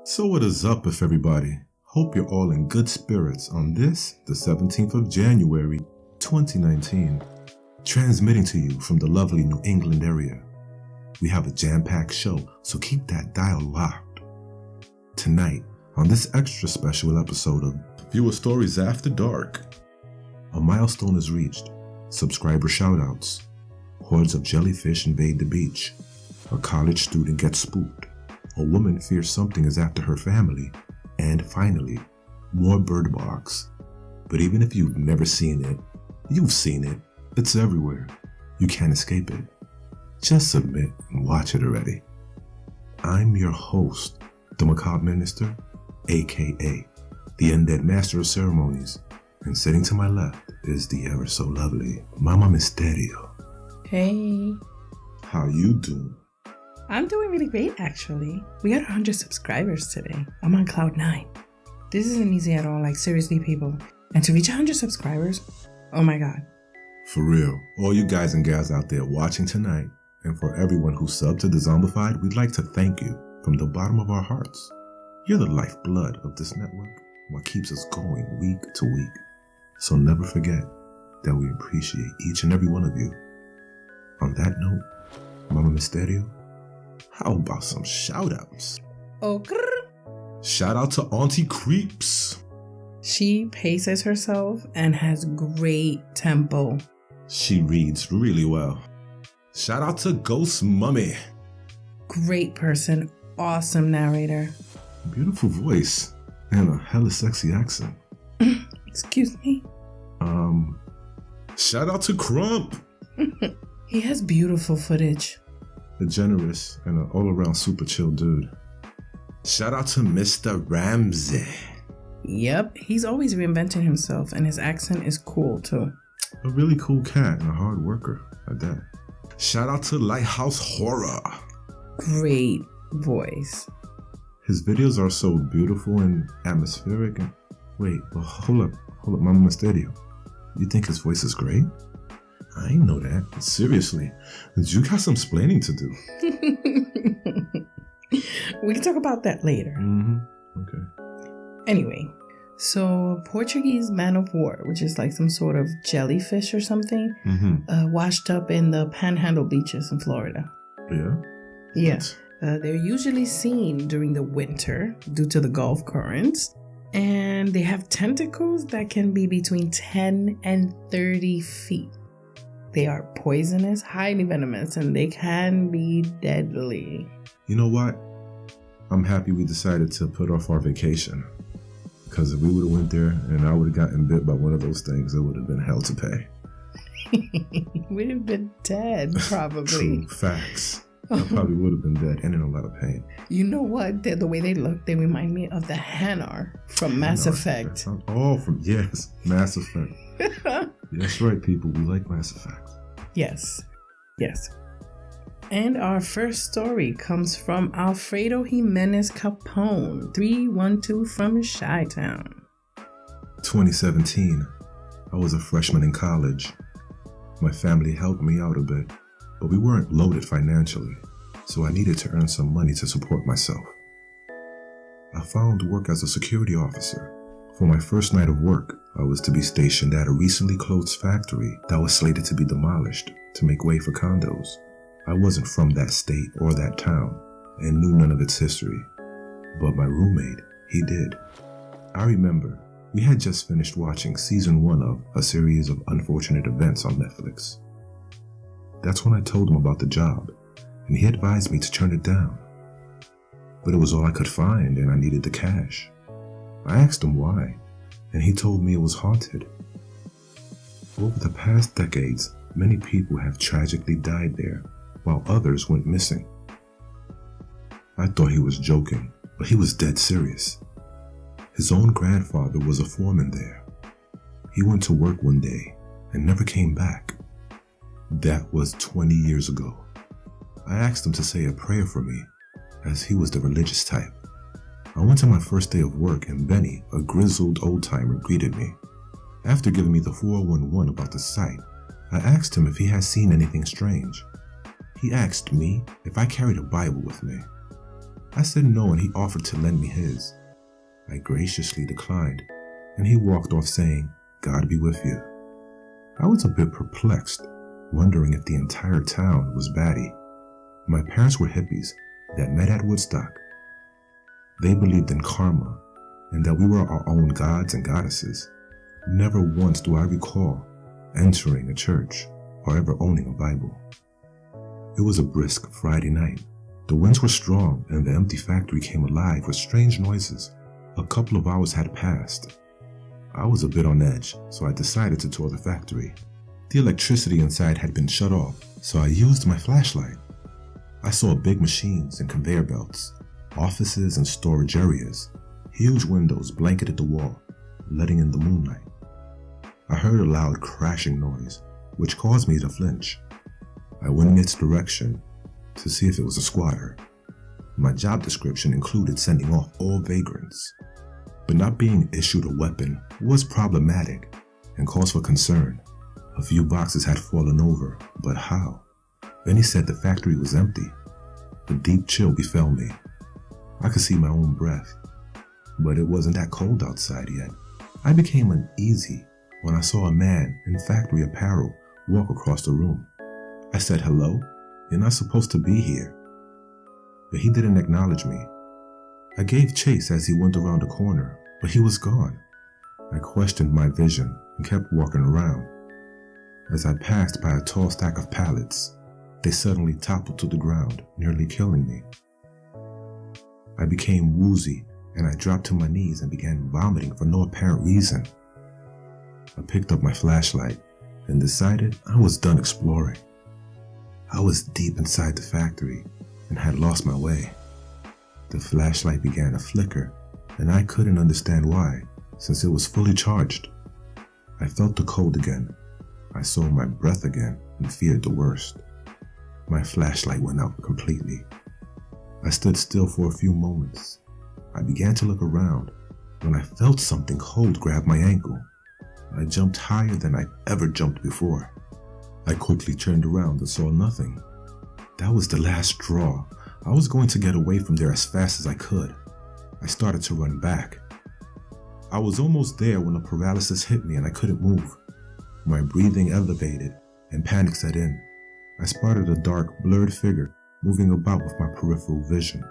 So what is up with everybody? Hope you're all in good spirits on this, the 17th of January, 2019. Transmitting to you from the lovely New England area. We have a jam-packed show, so keep that dial locked. Tonight, on this extra special episode of Viewer Stories After Dark, a milestone is reached. Subscriber shoutouts. Hordes of jellyfish invade the beach. A college student gets spooked. A woman fears something is after her family. And finally, more bird box. But even if you've never seen it, you've seen it. It's everywhere. You can't escape it. Just submit and watch it already. I'm your host, the Macabre Minister, aka the Undead Master of Ceremonies. And sitting to my left is the ever so lovely Mama Misterio. Hey. How you doing? I'm doing really great, actually. We got 100 subscribers today. I'm on cloud 9. This isn't easy at all, like seriously, people. And to reach 100 subscribers, oh my god. For real, all you guys and gals out there watching tonight, and for everyone who subbed to Dezombified, we'd like to thank you from the bottom of our hearts. You're the lifeblood of this network, what keeps us going week to week. So never forget that we appreciate each and every one of you. On that note, Mama Misterio, how about some shout-outs? Oh, Shout out to Auntie Creeps. She paces herself and has great tempo. She reads really well. Shout out to Ghost Mummy. Great person, awesome narrator. Beautiful voice and a hella sexy accent. Excuse me? Shout out to Crump. He has beautiful footage. A generous and an all-around super chill dude. Shout out to Mr. Ramsey. Yep, he's always reinventing himself and his accent is cool too. A really cool cat and a hard worker at that. Shout out to Lighthouse Horror. Great voice. His videos are so beautiful and atmospheric and... Wait, well, hold up, Mama Misterio. You think his voice is great? I ain't know that. Seriously, you got some splaining to do. We can talk about that later. Okay. Anyway, so Portuguese man of war, which is like some sort of jellyfish or something, washed up in the Panhandle beaches in Florida. Yeah? Yeah. They're usually seen during the winter due to the Gulf currents. And they have tentacles that can be between 10 and 30 feet. They are poisonous, highly venomous, and they can be deadly. You know what? I'm happy we decided to put off our vacation. Because if we would have went there and I would have gotten bit by one of those things, it would have been hell to pay. We'd have been dead, probably. True, facts. I probably would have been dead and in a lot of pain. You know what? The way they look, they remind me of the Hanar from Mass Effect. Yes, Mass Effect. That's right, people. We like Mass Effect. Yes. And our first story comes from Alfredo Jimenez Capone, 312 from Chi-Town. 2017. I was a freshman in college. My family helped me out a bit, but we weren't loaded financially, so I needed to earn some money to support myself. I found work as a security officer. For my first night of work, I was to be stationed at a recently closed factory that was slated to be demolished to make way for condos. I wasn't from that state or that town and knew none of its history, but my roommate, he did. I remember we had just finished watching season 1 of a series of unfortunate events on Netflix. That's when I told him about the job, and he advised me to turn it down. But it was all I could find, and I needed the cash. I asked him why, and he told me it was haunted. Over the past decades, many people have tragically died there, while others went missing. I thought he was joking, but he was dead serious. His own grandfather was a foreman there. He went to work one day and never came back. That was 20 years ago. I asked him to say a prayer for me, as he was the religious type. I went to my first day of work and Benny, a grizzled old-timer, greeted me. After giving me the 411 about the site, I asked him if he had seen anything strange. He asked me if I carried a Bible with me. I said no, and he offered to lend me his. I graciously declined, and he walked off saying, "God be with you." I was a bit perplexed, wondering if the entire town was batty. My parents were hippies that met at Woodstock. They believed in karma and that we were our own gods and goddesses. Never once do I recall entering a church or ever owning a Bible. It was a brisk Friday night. The winds were strong and the empty factory came alive with strange noises. A couple of hours had passed. I was a bit on edge, so I decided to tour the factory. The electricity inside had been shut off, so I used my flashlight. I saw big machines and conveyor belts, offices and storage areas, huge windows blanketed the wall, letting in the moonlight. I heard a loud crashing noise, which caused me to flinch. I went in its direction to see if it was a squatter. My job description included sending off all vagrants, but not being issued a weapon was problematic and cause for concern. A few boxes had fallen over, but how? Then he said the factory was empty. A deep chill befell me. I could see my own breath, but it wasn't that cold outside yet. I became uneasy when I saw a man in factory apparel walk across the room. I said, "Hello? You're not supposed to be here." But he didn't acknowledge me. I gave chase as he went around the corner, but he was gone. I questioned my vision and kept walking around. As I passed by a tall stack of pallets, they suddenly toppled to the ground, nearly killing me. I became woozy and I dropped to my knees and began vomiting for no apparent reason. I picked up my flashlight and decided I was done exploring. I was deep inside the factory and had lost my way. The flashlight began to flicker, and I couldn't understand why, since it was fully charged. I felt the cold again. I saw my breath again and feared the worst. My flashlight went out completely. I stood still for a few moments. I began to look around when I felt something cold grab my ankle. I jumped higher than I'd ever jumped before. I quickly turned around and saw nothing. That was the last straw. I was going to get away from there as fast as I could. I started to run back. I was almost there when a paralysis hit me and I couldn't move. My breathing elevated and panic set in. I spotted a dark, blurred figure moving about with my peripheral vision.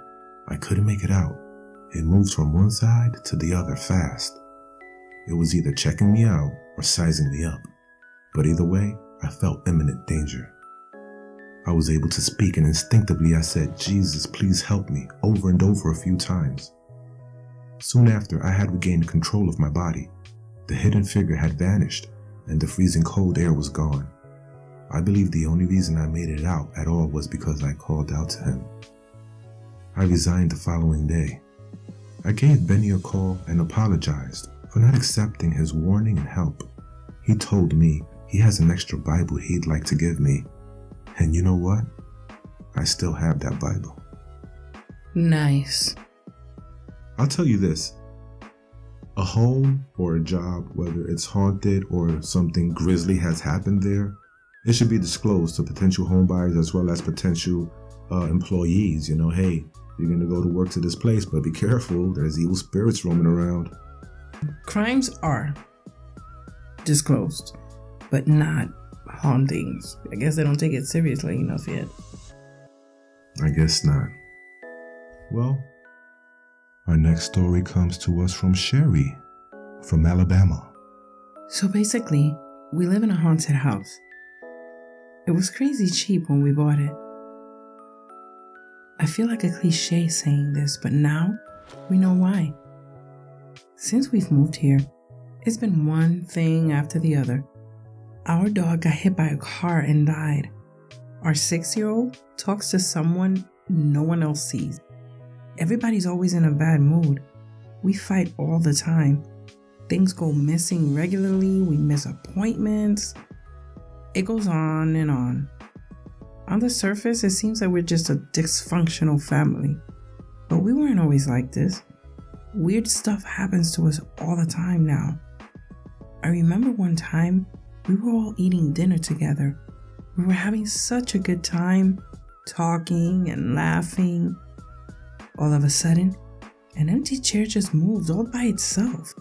I couldn't make it out. It moved from one side to the other fast. It was either checking me out or sizing me up. But either way, I felt imminent danger. I was able to speak and instinctively I said, "Jesus, please help me," over and over a few times. Soon after, I had regained control of my body. The hidden figure had vanished and the freezing cold air was gone. I believe the only reason I made it out at all was because I called out to him. I resigned the following day. I gave Benny a call and apologized for not accepting his warning and help. He told me he has an extra Bible he'd like to give me. And you know what? I still have that Bible. Nice. I'll tell you this. A home or a job, whether it's haunted or something grisly has happened there, it should be disclosed to potential homebuyers as well as potential employees. You know, hey, you're going to go to work to this place, but be careful. There's evil spirits roaming around. Crimes are disclosed, but not hauntings. I guess they don't take it seriously enough yet. I guess not. Well, our next story comes to us from Sherry from Alabama. So basically, we live in a haunted house. It was crazy cheap when we bought it. I feel like a cliche saying this, but now we know why. Since we've moved here, it's been one thing after the other. Our dog got hit by a car and died. Our 6-year-old talks to someone no one else sees. Everybody's always in a bad mood. We fight all the time. Things go missing regularly. We miss appointments. It goes on and on. On the surface, it seems like we're just a dysfunctional family. But we weren't always like this. Weird stuff happens to us all the time now. I remember one time we were all eating dinner together. We were having such a good time, talking and laughing. All of a sudden, an empty chair just moved all by itself.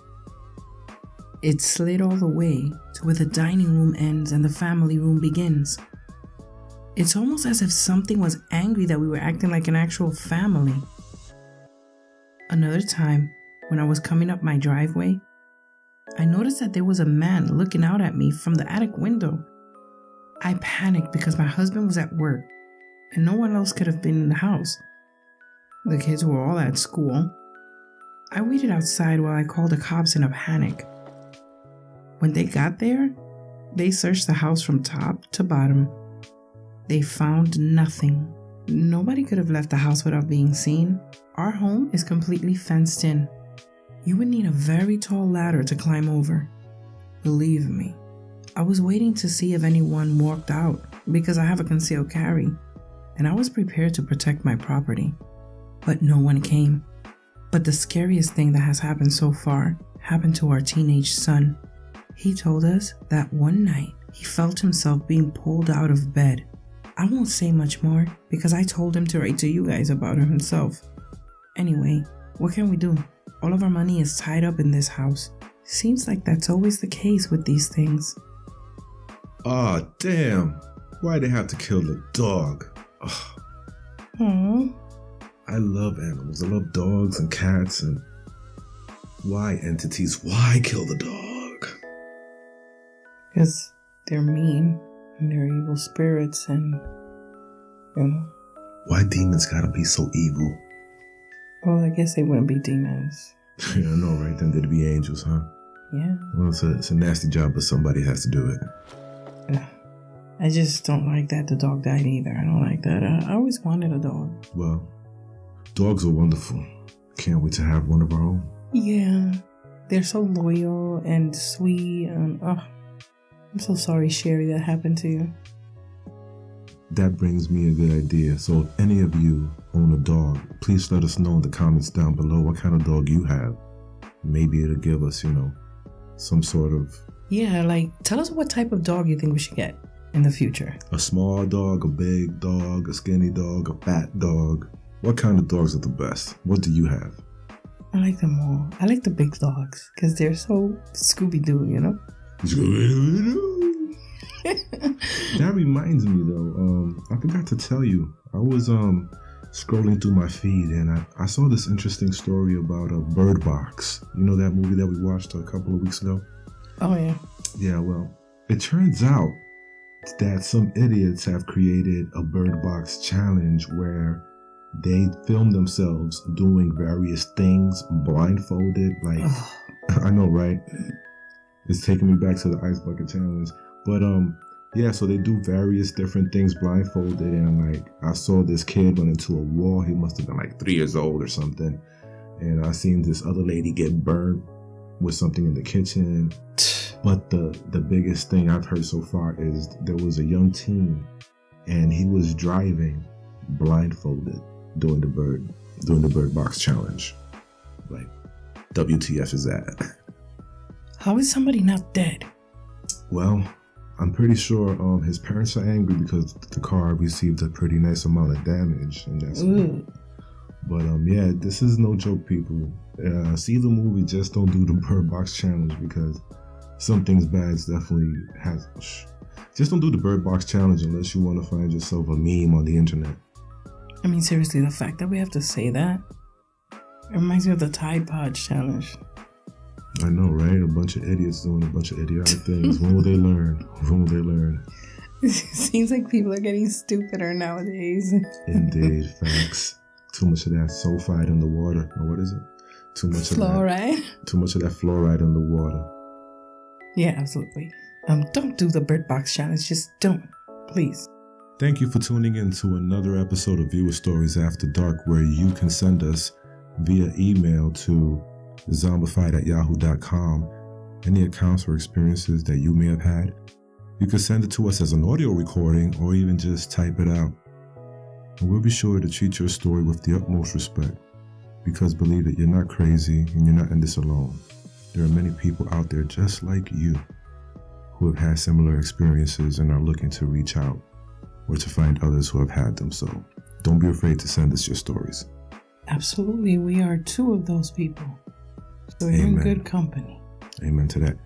It slid all the way to where the dining room ends and the family room begins. It's almost as if something was angry that we were acting like an actual family. Another time, when I was coming up my driveway, I noticed that there was a man looking out at me from the attic window. I panicked because my husband was at work and no one else could have been in the house. The kids were all at school. I waited outside while I called the cops in a panic. When they got there, they searched the house from top to bottom. They found nothing. Nobody could have left the house without being seen. Our home is completely fenced in. You would need a very tall ladder to climb over. Believe me, I was waiting to see if anyone walked out because I have a concealed carry, and I was prepared to protect my property. But no one came. But the scariest thing that has happened so far happened to our teenage son. He told us that one night he felt himself being pulled out of bed. I won't say much more because I told him to write to you guys about it himself. Anyway, what can we do? All of our money is tied up in this house. Seems like that's always the case with these things. Aw, damn. Why'd they have to kill the dog? Ugh. Aww. I love animals. I love dogs and cats and... Why, entities? Why kill the dog? Because they're mean and they're evil spirits and, you know. Why demons gotta be so evil? Well, I guess they wouldn't be demons. Yeah, I know, right? Then they'd be angels, huh? Yeah. Well, it's a nasty job, but somebody has to do it. I just don't like that the dog died either. I don't like that. I always wanted a dog. Well, dogs are wonderful. Can't wait to have one of our own. Yeah. They're so loyal and sweet. And, I'm so sorry, Sherry, that happened to you. That brings me a good idea. So if any of you own a dog, please let us know in the comments down below what kind of dog you have. Maybe it'll give us, some sort of... Yeah, like, tell us what type of dog you think we should get in the future. A small dog, a big dog, a skinny dog, a fat dog. What kind of dogs are the best? What do you have? I like them all. I like the big dogs because they're so Scooby-Doo, Scooby-Doo. That reminds me though, I forgot to tell you, I was scrolling through my feed and I saw this interesting story about a Bird Box. You know that movie that we watched a couple of weeks ago? Oh yeah. Yeah, well, it turns out that some idiots have created a Bird Box challenge where they film themselves doing various things blindfolded. Like, I know, right? It's taking me back to the Ice Bucket Challenge. But, yeah, so they do various different things blindfolded. And, like, I saw this kid run into a wall. He must have been, like, 3 years old or something. And I seen this other lady get burned with something in the kitchen. But the biggest thing I've heard so far is there was a young teen. And he was driving blindfolded during the Bird Box Challenge. Like, WTF is that? How is somebody not dead? Well, I'm pretty sure his parents are angry because the car received a pretty nice amount of damage, and that's. But yeah, this is no joke, people. See the movie, just don't do the Bird Box Challenge because some things bad definitely has. Just don't do the Bird Box Challenge unless you want to find yourself a meme on the internet. I mean, seriously, the fact that we have to say that, it reminds me of the Tide Pod Challenge. I know, right? A bunch of idiots doing a bunch of idiotic things. When will they learn? When will they learn? It seems like people are getting stupider nowadays. Indeed, facts. Too much of that sulfide in the water. Or what is it? Too much fluoride? Of that. Too much of that fluoride in the water. Yeah, absolutely. Don't do the Bird Box Challenge. Just don't. Please. Thank you for tuning in to another episode of Viewer Stories After Dark, where you can send us via email to Dezombified@yahoo.com any accounts or experiences that you may have had. You can send it to us as an audio recording or even just type it out. And we'll be sure to treat your story with the utmost respect, because believe it, you're not crazy and you're not in this alone. There are many people out there just like you who have had similar experiences and are looking to reach out or to find others who have had them. So don't be afraid to send us your stories. Absolutely, we are two of those people. So you're in good company. Amen to that.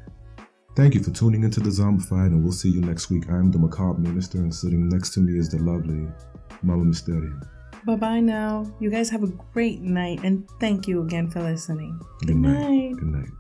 Thank you for tuning into Dezombified, and we'll see you next week. I'm the macabre minister, and sitting next to me is the lovely Mama Mysterio. Bye-bye now. You guys have a great night, and thank you again for listening. Good night. Good night.